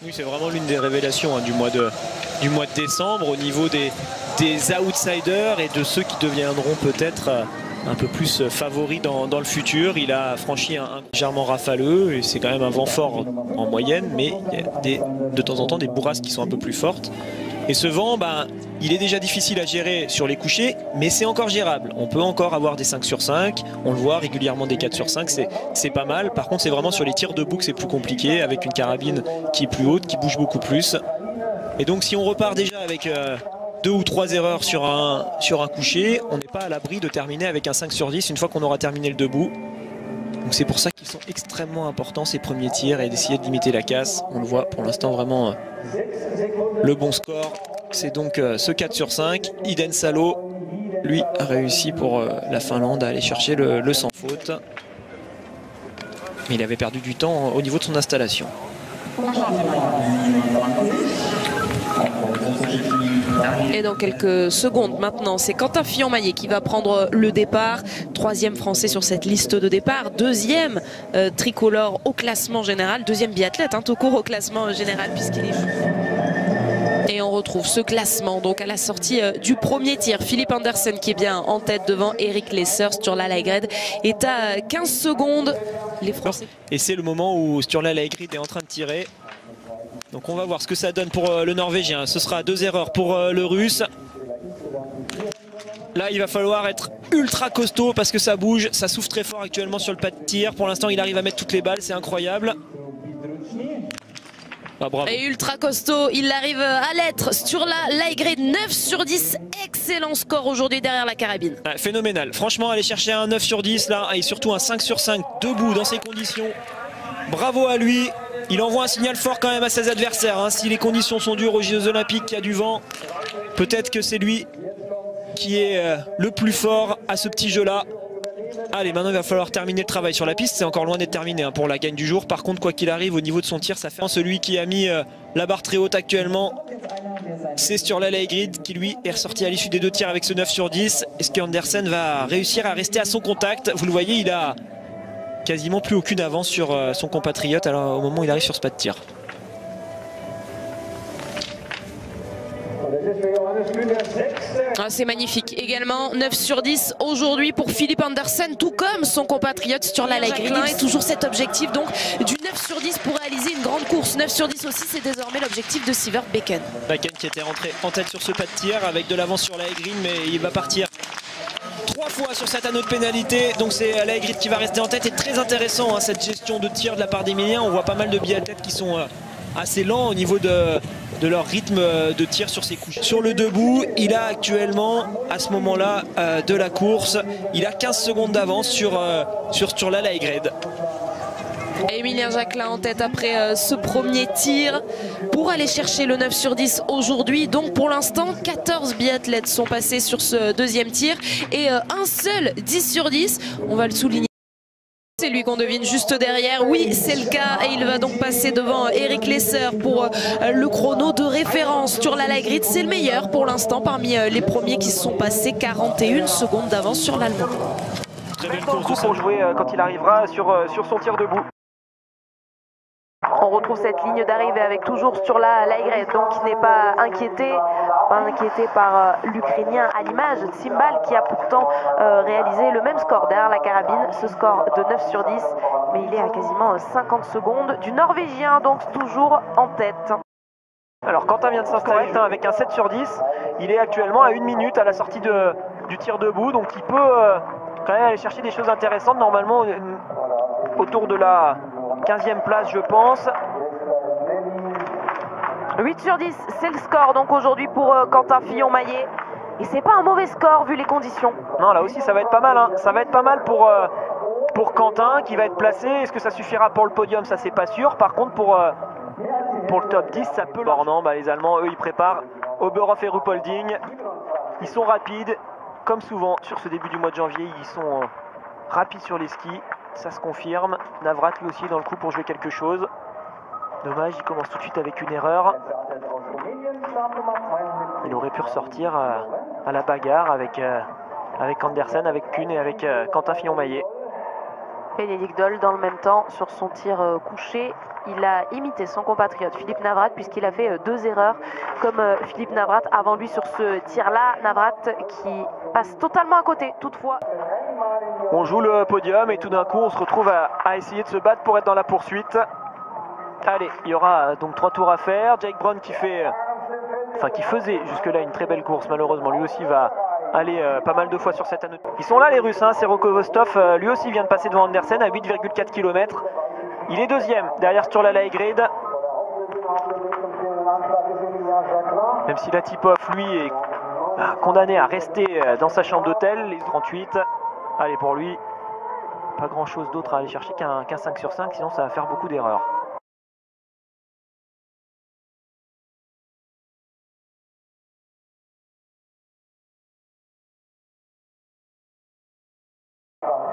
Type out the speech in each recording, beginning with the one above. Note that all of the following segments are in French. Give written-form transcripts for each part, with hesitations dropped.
Oui, c'est vraiment l'une des révélations du mois de décembre au niveau des outsiders et de ceux qui deviendront peut-être un peu plus favoris dans le futur. Il a franchi un légèrement rafaleux et c'est quand même un vent fort en moyenne, mais il y a de temps en temps des bourrasques qui sont un peu plus fortes. Et ce vent, il est déjà difficile à gérer sur les couchers, mais c'est encore gérable. On peut encore avoir des 5 sur 5, on le voit régulièrement des 4 sur 5, c'est pas mal. Par contre, c'est vraiment sur les tirs debout que c'est plus compliqué, avec une carabine qui est plus haute, qui bouge beaucoup plus. Et donc si on repart déjà avec 2 ou 3 erreurs sur un coucher, on n'est pas à l'abri de terminer avec un 5 sur 10 une fois qu'on aura terminé le debout. Donc c'est pour ça qu'ils sont extrêmement importants ces premiers tirs et d'essayer de limiter la casse. On le voit pour l'instant vraiment le bon score. C'est donc ce 4 sur 5. Iden Salo, lui, a réussi pour la Finlande à aller chercher le sans faute. Mais il avait perdu du temps au niveau de son installation. Et dans quelques secondes maintenant, c'est Quentin Fillon-Maillet qui va prendre le départ. 3e français sur cette liste de départ. 2e tricolore au classement général. 2e biathlète tout court au classement général puisqu'il est... Et on retrouve ce classement donc à la sortie du premier tir. Philippe Andersen qui est bien en tête devant Eric Lesser. Sturla Lægreid est à 15 secondes. Les Français. Et c'est le moment où Sturla Lægreid est en train de tirer. Donc on va voir ce que ça donne pour le Norvégien. Ce sera 2 erreurs pour le Russe. Là, il va falloir être ultra costaud parce que ça bouge. Ça souffle très fort actuellement sur le pas de tir. Pour l'instant, il arrive à mettre toutes les balles. C'est incroyable. Bravo. Et ultra costaud, il arrive à l'être. Sturla Lægreid, 9 sur 10. Excellent score aujourd'hui derrière la carabine. Phénoménal. Franchement, aller chercher un 9 sur 10 là et surtout un 5 sur 5 debout dans ces conditions. Bravo à lui. Il envoie un signal fort quand même à ses adversaires. Si les conditions sont dures aux Jeux Olympiques, qu'il y a du vent, peut-être que c'est lui qui est le plus fort à ce petit jeu-là. Allez, maintenant il va falloir terminer le travail sur la piste. C'est encore loin d'être terminé pour la gagne du jour. Par contre, quoi qu'il arrive, au niveau de son tir, ça fait celui qui a mis la barre très haute actuellement. C'est Sturla Lægreid qui lui est ressorti à l'issue des 2 tirs avec ce 9 sur 10. Est-ce qu'Andersen va réussir à rester à son contact? Vous le voyez, il a quasiment plus aucune avance sur son compatriote alors, au moment où il arrive sur ce pas de tir. C'est magnifique. Également 9 sur 10 aujourd'hui pour Philippe Andersen, tout comme son compatriote Sturla Lægreid. Et toujours cet objectif donc du 9 sur 10 pour réaliser une grande course. 9 sur 10 aussi, c'est désormais l'objectif de Sivert Beken. Beken qui était rentré en tête sur ce pas de tir avec de l'avance sur Lægreid, mais il va partir 3 fois sur cet anneau de pénalité, donc c'est Lægreid qui va rester en tête. Et très intéressant cette gestion de tir de la part d'Emilien. On voit pas mal de biathlètes qui sont assez lents au niveau de leur rythme de tir sur ses couches. Sur le debout, il a actuellement à ce moment-là de la course, il a 15 secondes d'avance sur Sturla Lægreid. Emilien Jacquelin en tête après ce premier tir pour aller chercher le 9 sur 10 aujourd'hui. Donc pour l'instant 14 biathlètes sont passés sur ce 2e tir et un seul 10 sur 10, on va le souligner. C'est lui qu'on devine juste derrière, oui c'est le cas et il va donc passer devant Eric Lesser pour le chrono de référence. Sturla Lægreid, c'est le meilleur pour l'instant parmi les premiers qui se sont passés, 41 secondes d'avance sur l'Allemand. Très belle course pour jouer quand il arrivera sur son tir debout. On retrouve cette ligne d'arrivée avec toujours Sturla Lægreid, donc qui n'est pas inquiété par l'Ukrainien à l'image Tsimbal qui a pourtant réalisé le même score derrière la carabine, ce score de 9 sur 10, mais il est à quasiment 50 secondes du Norvégien, donc toujours en tête. Alors Quentin vient de s'installer avec un 7 sur 10, il est actuellement à 1 minute à la sortie du tir debout, donc il peut quand même aller chercher des choses intéressantes, normalement autour de la 15e place je pense. 8 sur 10, c'est le score donc aujourd'hui pour Quentin Fillon-Maillet. Et c'est pas un mauvais score vu les conditions. Non, là aussi ça va être pas mal. Ça va être pas mal pour Quentin qui va être placé. Est-ce que ça suffira pour le podium? Ça c'est pas sûr. Par contre pour le top 10 ça peut... Non, les Allemands eux ils préparent Oberhof et Ruhpolding. Ils sont rapides comme souvent sur ce début du mois de janvier. Ils sont rapides sur les skis. Ça se confirme. Navrat lui aussi est dans le coup pour jouer quelque chose. Dommage, il commence tout de suite avec une erreur. Il aurait pu ressortir à la bagarre avec Andersen, avec Kuhn et avec Quentin Fillon-Maillet. Bénédicte Doll, dans le même temps, sur son tir couché, il a imité son compatriote Philippe Navrat puisqu'il a fait 2 erreurs comme Philippe Navrat avant lui sur ce tir-là. Navrat qui passe totalement à côté toutefois. On joue le podium et tout d'un coup on se retrouve à essayer de se battre pour être dans la poursuite. Allez, il y aura donc 3 tours à faire. Jake Brown qui faisait jusque-là une très belle course, malheureusement lui aussi va aller pas mal de fois sur cette anneau. Ils sont là les Russes, hein. Seroko Vostov lui aussi vient de passer devant Andersen à 8,4 km. Il est deuxième derrière Sturla Laegrid. Même si Latipov lui est condamné à rester dans sa chambre d'hôtel, les 38. Allez, pour lui, pas grand chose d'autre à aller chercher qu'un 5 sur 5, sinon ça va faire beaucoup d'erreurs.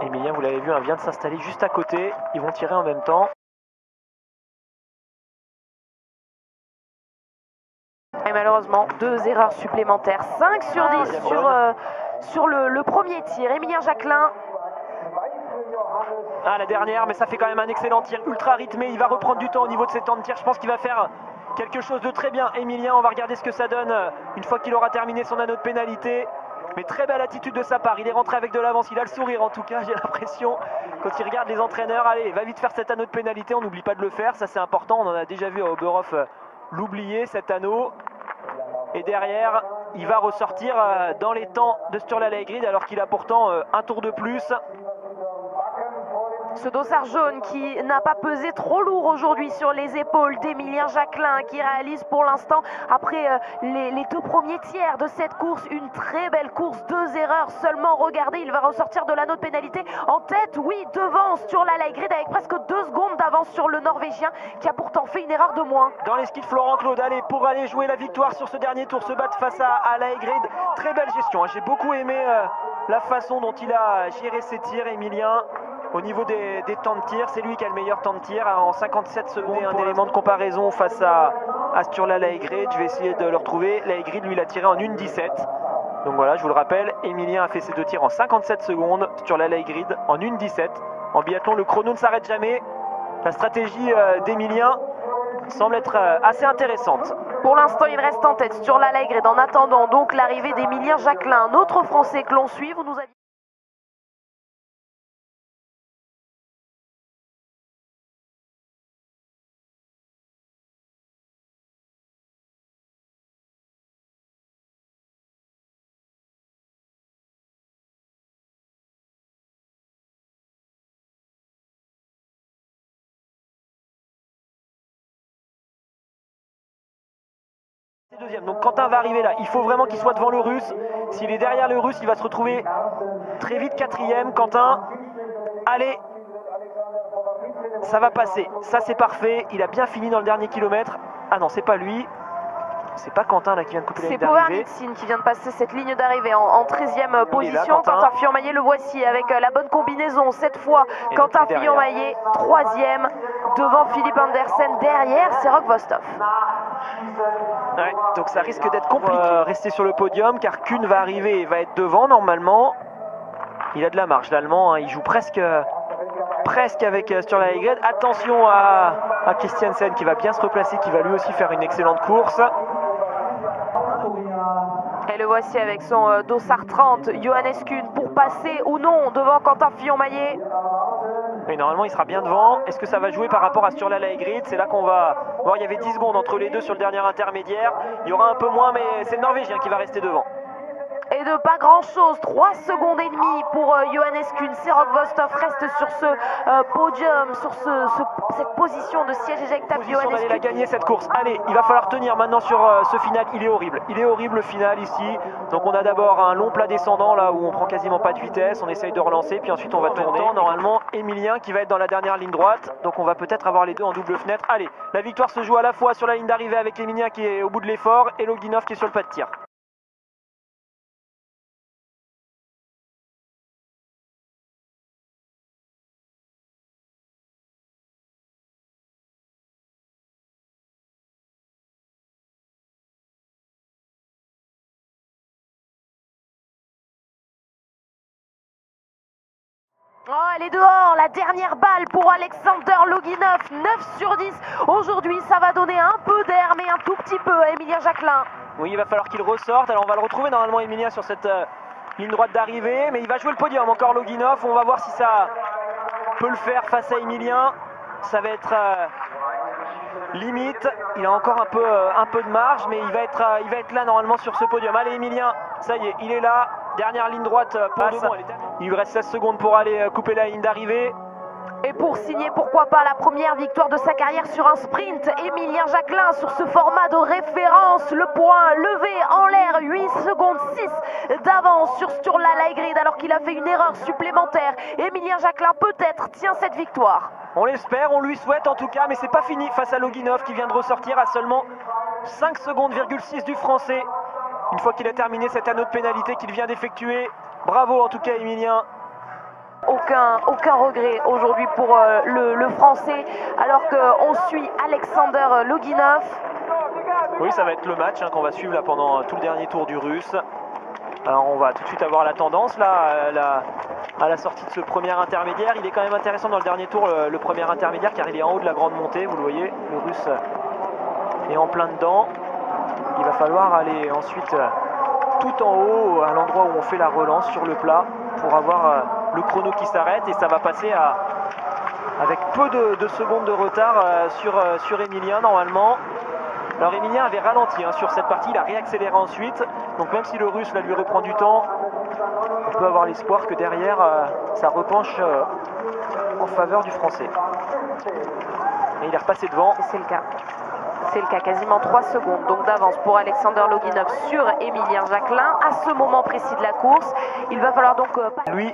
Emilien, vous l'avez vu, vient de s'installer juste à côté. Ils vont tirer en même temps. Et malheureusement, 2 erreurs supplémentaires. 5 sur 10 sur le premier tir. Emilien Jacquelin. Ah, la dernière, mais ça fait quand même un excellent tir, ultra rythmé. Il va reprendre du temps au niveau de ses temps de tir. Je pense qu'il va faire quelque chose de très bien. Emilien, on va regarder ce que ça donne une fois qu'il aura terminé son anneau de pénalité. Mais très belle attitude de sa part, il est rentré avec de l'avance, il a le sourire en tout cas, j'ai l'impression, quand il regarde les entraîneurs. Allez, va vite faire cet anneau de pénalité, on n'oublie pas de le faire, ça c'est important, on en a déjà vu à Oberhof l'oublier, cet anneau. Et derrière, il va ressortir dans les temps de Sturla Laegrid alors qu'il a pourtant un tour de plus. Ce dossard jaune qui n'a pas pesé trop lourd aujourd'hui sur les épaules d'Emilien Jacquelin, qui réalise pour l'instant, après les 2 premiers tiers de cette course, une très belle course. 2 erreurs seulement. Regardez, il va ressortir de l'anneau de pénalité en tête, oui, devant Sturla Laegrid avec presque 2 secondes d'avance sur le Norvégien qui a pourtant fait une erreur de moins. Dans les skis de Florent Claude, allez, pour aller jouer la victoire sur ce dernier tour, se battre face à Laegrid. Très belle gestion, hein. J'ai beaucoup aimé la façon dont il a géré ses tirs, Emilien. Au niveau des temps de tir, c'est lui qui a le meilleur temps de tir en 57 secondes. Un élément de comparaison face à Sturla Laegrid. Je vais essayer de le retrouver. Laegrid, lui, il a tiré en 1,17. Donc voilà, je vous le rappelle, Emilien a fait ses 2 tirs en 57 secondes. Sturla Laegrid en 1,17. En biathlon, le chrono ne s'arrête jamais. La stratégie d'Emilien semble être assez intéressante. Pour l'instant, il reste en tête Sturla Laegrid en attendant donc l'arrivée d'Emilien Jacquelin, un autre Français que l'on suit. Vous nous avez... Deuxième. Donc Quentin va arriver là, il faut vraiment qu'il soit devant le Russe. S'il est derrière le Russe, il va se retrouver très vite 4e. Quentin, allez, ça va passer, ça c'est parfait. Il a bien fini dans le dernier kilomètre. Ah non, c'est pas lui, c'est pas Quentin là qui vient de couper la ligne d'arrivée. C'est Power qui vient de passer cette ligne d'arrivée en 13e position. Quentin Fillon-Maillet, le voici avec la bonne combinaison cette fois. Et Quentin Fillon-Maillet 3e devant Philippe Andersen, derrière c'est Rock Vostov. Ouais, donc ça risque d'être compliqué rester sur le podium car Kuhn va arriver et va être devant normalement. Il a de la marge l'Allemand, hein, il joue presque avec Sturla Laegrid. Attention à Christiansen qui va bien se replacer, qui va lui aussi faire une excellente course. Et le voici avec son dossard 30, Johannes Kuhn, pour passer ou non devant Quentin Fillon-Maillet. Et normalement il sera bien devant. Est-ce que ça va jouer par rapport à Sturla Laegrid? C'est là qu'on va voir, il y avait 10 secondes entre les deux sur le dernier intermédiaire. Il y aura un peu moins, mais c'est le Norvégien qui va rester devant. Et de pas grand chose, 3 secondes et demie pour Johannes Kuhn. Serok Vostov reste sur ce podium, sur cette position de siège éjectable. Johannes Kuhn a gagné cette course. Allez, il va falloir tenir maintenant sur ce final. Il est horrible le final ici. Donc on a d'abord un long plat descendant là où on prend quasiment pas de vitesse. On essaye de relancer, puis ensuite on va tourner. Normalement, Emilien qui va être dans la dernière ligne droite. Donc on va peut-être avoir les deux en double fenêtre. Allez, la victoire se joue à la fois sur la ligne d'arrivée avec Emilien qui est au bout de l'effort et Loginov qui est sur le pas de tir. Oh, elle est dehors, la dernière balle pour Alexander Loginov, 9 sur 10. Aujourd'hui, ça va donner un peu d'air, mais un tout petit peu à Emilien Jacquelin. Oui, il va falloir qu'il ressorte. Alors on va le retrouver normalement, Emilien, sur cette ligne droite d'arrivée. Mais il va jouer le podium, encore Loginov. On va voir si ça peut le faire face à Emilien. Ça va être limite. Il a encore un peu de marge, mais il va être là normalement sur ce podium. Allez, Emilien, ça y est, il est là. Dernière ligne droite passe. Il lui reste 16 secondes pour aller couper la ligne d'arrivée. Et pour signer, pourquoi pas, la première victoire de sa carrière sur un sprint, Emilien Jacquelin sur ce format de référence. Le point levé en l'air, 8 secondes 6 d'avance sur Sturla Laigrid alors qu'il a fait une erreur supplémentaire. Emilien Jacquelin peut-être tient cette victoire. On l'espère, on lui souhaite en tout cas, mais c'est pas fini face à Loginov qui vient de ressortir à seulement 5 secondes,6 du français. Une fois qu'il a terminé cet anneau de pénalité qu'il vient d'effectuer. Bravo en tout cas, Emilien. Aucun regret aujourd'hui pour le français, alors qu'on suit Alexander Loginov. Oui, ça va être le match qu'on va suivre là pendant tout le dernier tour du russe. Alors on va tout de suite avoir la tendance là à la sortie de ce premier intermédiaire. Il est quand même intéressant dans le dernier tour, le premier intermédiaire, car il est en haut de la grande montée, vous le voyez. Le russe est en plein dedans. Il va falloir aller ensuite tout en haut, à l'endroit où on fait la relance sur le plat, pour avoir le chrono qui s'arrête, et ça va passer avec peu de secondes de retard sur Emilien normalement. Alors Emilien avait ralenti sur cette partie, il a réaccéléré ensuite, donc même si le russe là, lui reprend du temps, on peut avoir l'espoir que derrière ça repenche en faveur du français. Et il est repassé devant. C'est le cas. C'est le cas, quasiment 3 secondes donc d'avance pour Alexander Loginov sur Emilien Jacquelin à ce moment précis de la course. Il va falloir donc... Lui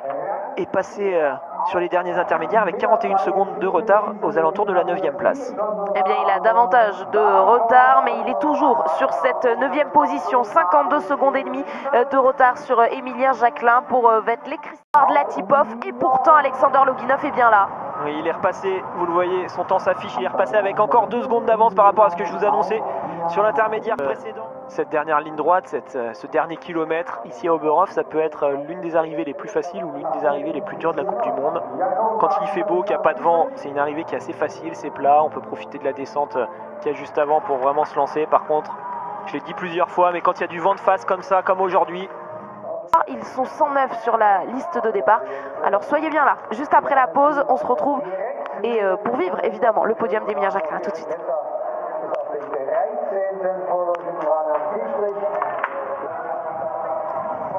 est passé sur les derniers intermédiaires avec 41 secondes de retard aux alentours de la 9e place. Eh bien, il a davantage de retard, mais il est toujours sur cette 9e position. 52 secondes et demie de retard sur Emilien Jacquelin pour Vettel Christophe Latipov. Et pourtant, Alexander Loginov est bien là. Oui, il est repassé, vous le voyez, son temps s'affiche, il est repassé avec encore 2 secondes d'avance par rapport à ce que je vous annonçais sur l'intermédiaire précédent. Cette dernière ligne droite, ce dernier kilomètre ici à Oberhof, ça peut être l'une des arrivées les plus faciles ou l'une des arrivées les plus dures de la Coupe du Monde. Quand il fait beau, qu'il n'y a pas de vent, c'est une arrivée qui est assez facile, c'est plat, on peut profiter de la descente qu'il y a juste avant pour vraiment se lancer. Par contre, je l'ai dit plusieurs fois, mais quand il y a du vent de face comme ça, comme aujourd'hui... Ils sont 109 sur la liste de départ, alors soyez bien là. Juste après la pause, on se retrouve et pour vivre évidemment le podium d'Emilien Jacquelin. À tout de suite.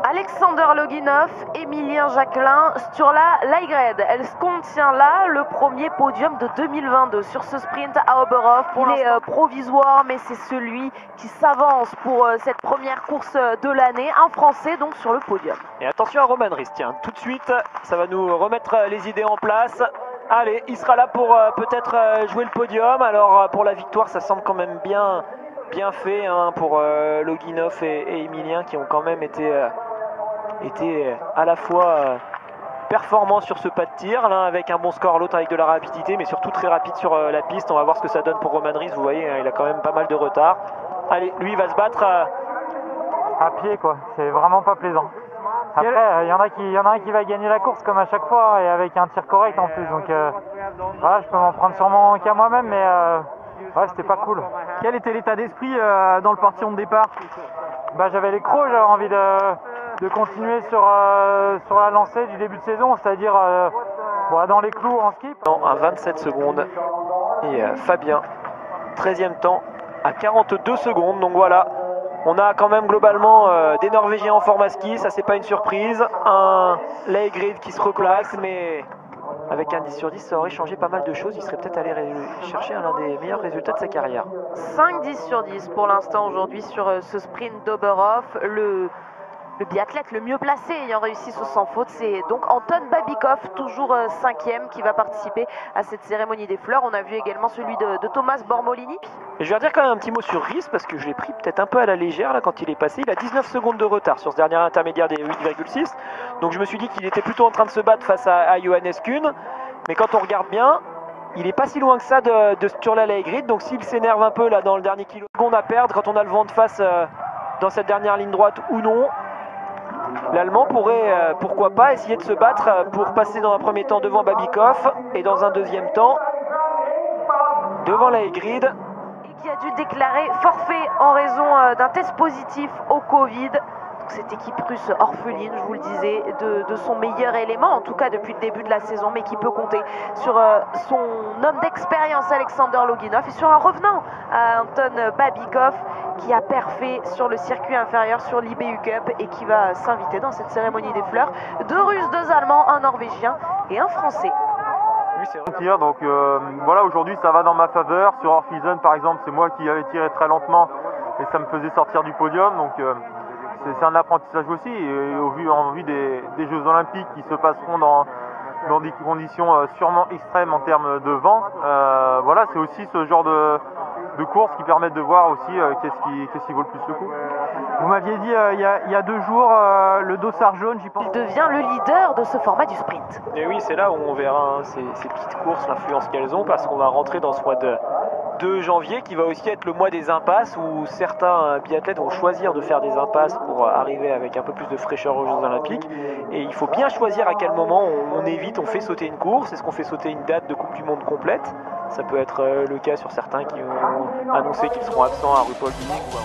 Alexander Loginov, Emilien Jacquelin, Sturla Laigrid. Elle contient là le premier podium de 2022 sur ce sprint à Oberhof. Il est provisoire, mais c'est celui qui s'avance pour cette première course de l'année. Un Français donc sur le podium. Et attention à Roman Ries, tiens, tout de suite, ça va nous remettre les idées en place. Allez, il sera là pour peut-être jouer le podium. Alors pour la victoire, ça semble quand même bien fait pour Loginov et Emilien, qui ont quand même été à la fois performants sur ce pas de tir, l'un avec un bon score, l'autre avec de la rapidité, mais surtout très rapide sur la piste. On va voir ce que ça donne pour Roman Ries, vous voyez, il a quand même pas mal de retard. Allez, lui il va se battre à pied, quoi, c'est vraiment pas plaisant. Après, il y en a un qui va gagner la course comme à chaque fois, et avec un tir correct en plus, donc voilà, je peux m'en prendre sûrement qu'à moi-même, mais ouais, c'était pas cool. Quel était l'état d'esprit dans le portillon de départ? J'avais les crocs, j'avais envie de continuer sur la lancée du début de saison, c'est-à-dire dans les clous en skip. À 27 secondes, et Fabien, 13e temps à 42 secondes, donc voilà. On a quand même globalement des Norvégiens en format ski, ça c'est pas une surprise. Un Laigrid qui se replace, mais avec un 10 sur 10 ça aurait changé pas mal de choses. Il serait peut-être allé chercher l'un des meilleurs résultats de sa carrière. 5-10 sur 10 pour l'instant aujourd'hui sur ce sprint d'Oberhof. Le biathlète le mieux placé ayant réussi ce sans faute, c'est donc Anton Babikov, toujours 5e, qui va participer à cette cérémonie des fleurs. On a vu également celui de Thomas Bormolini. Et je vais dire quand même un petit mot sur Ries, parce que je l'ai pris peut-être un peu à la légère là quand il est passé. Il a 19 secondes de retard sur ce dernier intermédiaire des 8,6. Donc je me suis dit qu'il était plutôt en train de se battre face à Johannes Kuhn. Mais quand on regarde bien, il n'est pas si loin que ça de Sturla Laigrid. Donc s'il s'énerve un peu là dans le dernier kilo qu'on a à perdre, quand on a le vent de face dans cette dernière ligne droite ou non, l'Allemand pourrait, pourquoi pas, essayer de se battre pour passer dans un premier temps devant Babikov et dans un deuxième temps devant la Hegrid. Et qui a dû déclarer forfait en raison d'un test positif au Covid. Cette équipe russe orpheline, je vous le disais, de son meilleur élément, en tout cas depuis le début de la saison, mais qui peut compter sur son homme d'expérience Alexander Loginov et sur un revenant, Anton Babikov, qui a perfé sur le circuit inférieur sur l'IBU Cup et qui va s'inviter dans cette cérémonie des fleurs. 2 Russes, 2 Allemands, un Norvégien et un Français. Oui, c'est vrai. Donc voilà, aujourd'hui ça va dans ma faveur. Sur Orpheisen par exemple, c'est moi qui avais tiré très lentement et ça me faisait sortir du podium. Donc c'est un apprentissage aussi, et en vue des Jeux Olympiques qui se passeront dans des conditions sûrement extrêmes en termes de vent. Voilà, c'est aussi ce genre de courses qui permettent de voir aussi qu'est-ce qui vaut le plus le coup. Vous m'aviez dit il y a 2 jours, le dossard jaune, j'y pense. Il devient le leader de ce format du sprint. Et oui, c'est là où on verra ces petites courses, l'influence qu'elles ont, parce qu'on va rentrer dans ce mois de janvier qui va aussi être le mois des impasses, où certains biathlètes vont choisir de faire des impasses pour arriver avec un peu plus de fraîcheur aux Jeux Olympiques. Et il faut bien choisir à quel moment on évite, on fait sauter une course. Est-ce qu'on fait sauter une date de Coupe du Monde complète? Ça peut être le cas sur certains qui ont annoncé qu'ils seront absents à RuPaul League ou à...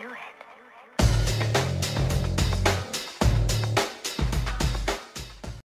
do it.